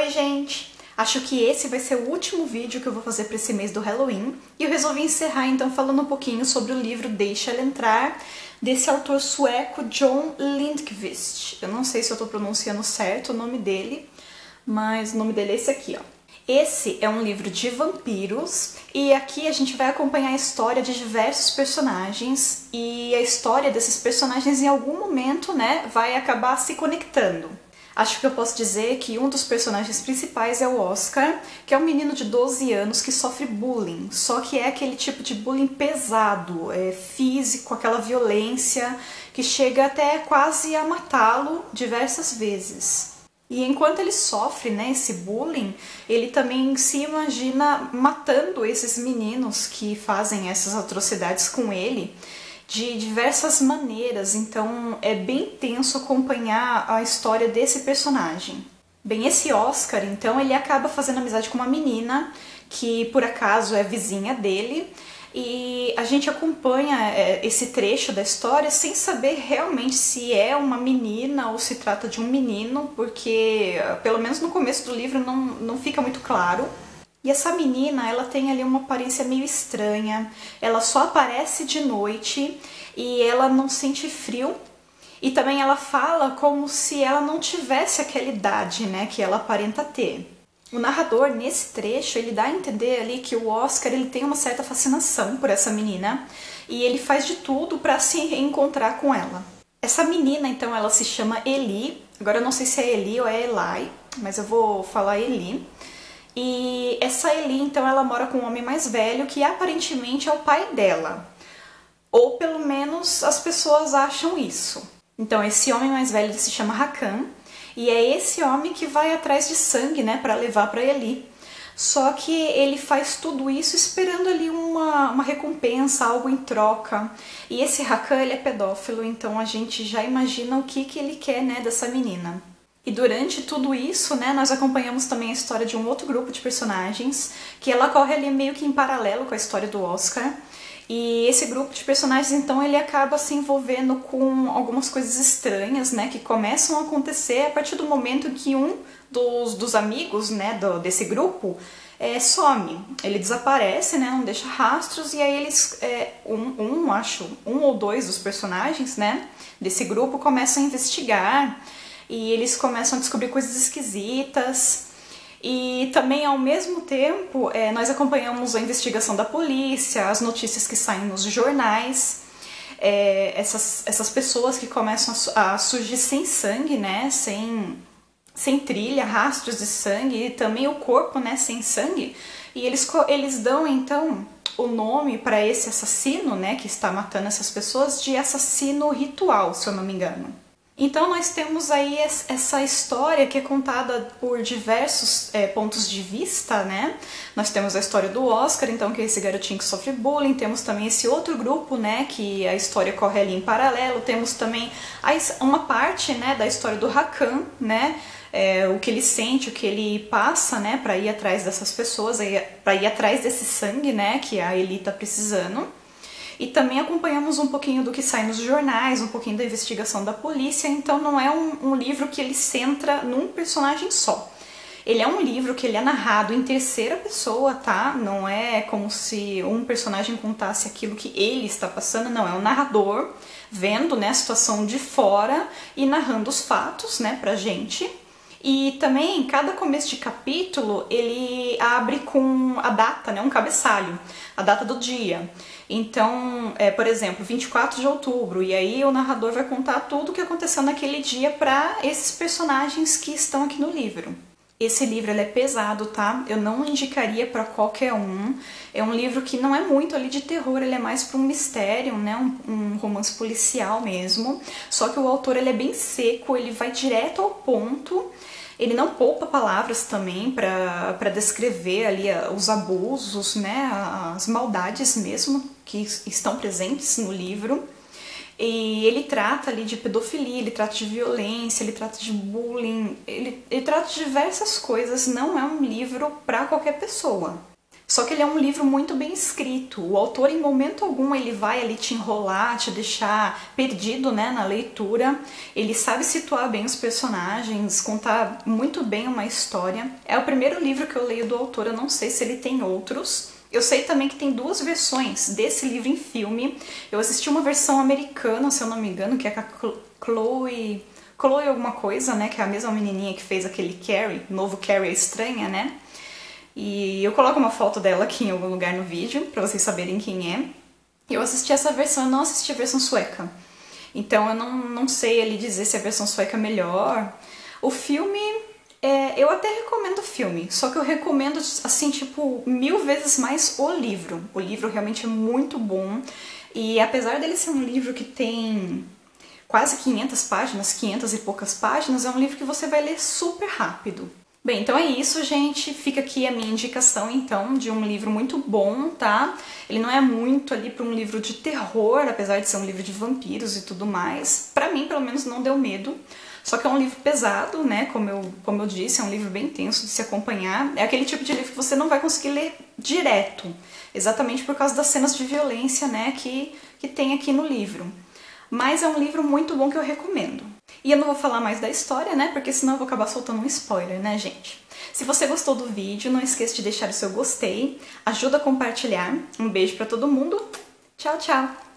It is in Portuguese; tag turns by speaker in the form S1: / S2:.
S1: Oi, gente! Acho que esse vai ser o último vídeo que eu vou fazer para esse mês do Halloween e eu resolvi encerrar então falando um pouquinho sobre o livro Deixa Ela Entrar, desse autor sueco Jon Lindqvist. Eu não sei se eu tô pronunciando certo o nome dele, mas o nome dele é esse aqui, ó. Esse é um livro de vampiros e aqui a gente vai acompanhar a história de diversos personagens e a história desses personagens em algum momento, né, vai acabar se conectando. Acho que eu posso dizer que um dos personagens principais é o Oscar, que é um menino de 12 anos que sofre bullying, só que é aquele tipo de bullying pesado, físico, aquela violência que chega até quase a matá-lo diversas vezes. E enquanto ele sofre, né, esse bullying, ele também se imagina matando esses meninos que fazem essas atrocidades com ele de diversas maneiras, então é bem tenso acompanhar a história desse personagem. Bem, esse Oscar, então, ele acaba fazendo amizade com uma menina que por acaso é vizinha dele, e a gente acompanha esse trecho da história sem saber realmente se é uma menina ou se trata de um menino, porque pelo menos no começo do livro não fica muito claro. E essa menina, ela tem ali uma aparência meio estranha, ela só aparece de noite e ela não sente frio. E também ela fala como se ela não tivesse aquela idade, né, que ela aparenta ter. O narrador, nesse trecho, ele dá a entender ali que o Oscar ele tem uma certa fascinação por essa menina e ele faz de tudo para se encontrar com ela. Essa menina, então, ela se chama Eli. Agora eu não sei se é Eli ou é Eli, mas eu vou falar Eli. E essa Eli, então, ela mora com um homem mais velho que aparentemente é o pai dela. Ou pelo menos as pessoas acham isso. Então esse homem mais velho se chama Hakan e é esse homem que vai atrás de sangue, né, para levar para Eli. Só que ele faz tudo isso esperando ali uma recompensa, algo em troca. E esse Hakan, ele é pedófilo, então a gente já imagina o que ele quer, né, dessa menina. E durante tudo isso, né, nós acompanhamos também a história de um outro grupo de personagens, que ela corre ali meio que em paralelo com a história do Oscar. E esse grupo de personagens, então, ele acaba se envolvendo com algumas coisas estranhas, né, que começam a acontecer a partir do momento que um dos amigos, né, desse grupo some. Ele desaparece, né, não deixa rastros, e aí eles, um ou dois dos personagens, né, desse grupo começam a investigar, e eles começam a descobrir coisas esquisitas. E também, ao mesmo tempo, nós acompanhamos a investigação da polícia, as notícias que saem nos jornais, essas pessoas que começam a surgir sem sangue, né, sem trilha, rastros de sangue, e também o corpo, né, sem sangue. E eles dão, então, o nome para esse assassino, né, que está matando essas pessoas, de assassino ritual, se eu não me engano. Então nós temos aí essa história que é contada por diversos pontos de vista, né? Nós temos a história do Oscar, então, que é esse garotinho que sofre bullying, temos também esse outro grupo, né, que a história corre ali em paralelo, temos também uma parte, né, da história do Hakan, né, o que ele sente, o que ele passa, né, para ir atrás dessas pessoas, para ir atrás desse sangue, né, que a Eli tá precisando. E também acompanhamos um pouquinho do que sai nos jornais, um pouquinho da investigação da polícia, então não é um livro que ele centra num personagem só. Ele é um livro que ele é narrado em terceira pessoa, tá? Não é como se um personagem contasse aquilo que ele está passando, não. É um narrador vendo, né, a situação de fora e narrando os fatos, né, pra gente. E também, cada começo de capítulo, ele abre com a data, né, um cabeçalho, a data do dia. Então, por exemplo, 24 de outubro, e aí o narrador vai contar tudo o que aconteceu naquele dia para esses personagens que estão aqui no livro. Esse livro ele é pesado, tá? Eu não indicaria para qualquer um. É um livro que não é muito ali de terror, ele é mais para um mistério, né? Um romance policial mesmo. Só que o autor ele é bem seco, ele vai direto ao ponto. Ele não poupa palavras também para descrever ali os abusos, né, as maldades mesmo que estão presentes no livro. E ele trata ali de pedofilia, ele trata de violência, ele trata de bullying, ele trata de diversas coisas, não é um livro para qualquer pessoa. Só que ele é um livro muito bem escrito. O autor, em momento algum, ele vai ali te enrolar, te deixar perdido, né, na leitura. Ele sabe situar bem os personagens, contar muito bem uma história. É o primeiro livro que eu leio do autor, eu não sei se ele tem outros. Eu sei também que tem duas versões desse livro em filme. Eu assisti uma versão americana, se eu não me engano, que é com a Chloe alguma coisa, né, que é a mesma menininha que fez aquele Carrie, novo Carrie a Estranha, né? E eu coloco uma foto dela aqui em algum lugar no vídeo, pra vocês saberem quem é. Eu assisti essa versão, eu não assisti a versão sueca. Então eu não sei ali dizer se a versão sueca é melhor. O filme, eu até recomendo o filme, só que eu recomendo, assim, tipo, 1000 vezes mais o livro. O livro realmente é muito bom. E apesar dele ser um livro que tem quase 500 páginas, 500 e poucas páginas, é um livro que você vai ler super rápido. Bem, então é isso, gente. Fica aqui a minha indicação, então, de um livro muito bom, tá? Ele não é muito ali para um livro de terror, apesar de ser um livro de vampiros e tudo mais. Pra mim, pelo menos, não deu medo. Só que é um livro pesado, né? Como eu disse, é um livro bem tenso de se acompanhar. É aquele tipo de livro que você não vai conseguir ler direto, exatamente por causa das cenas de violência, né, que tem aqui no livro. Mas é um livro muito bom que eu recomendo. E eu não vou falar mais da história, né, porque senão eu vou acabar soltando um spoiler, né, gente? Se você gostou do vídeo, não esqueça de deixar o seu gostei, ajuda a compartilhar. Um beijo pra todo mundo. Tchau, tchau!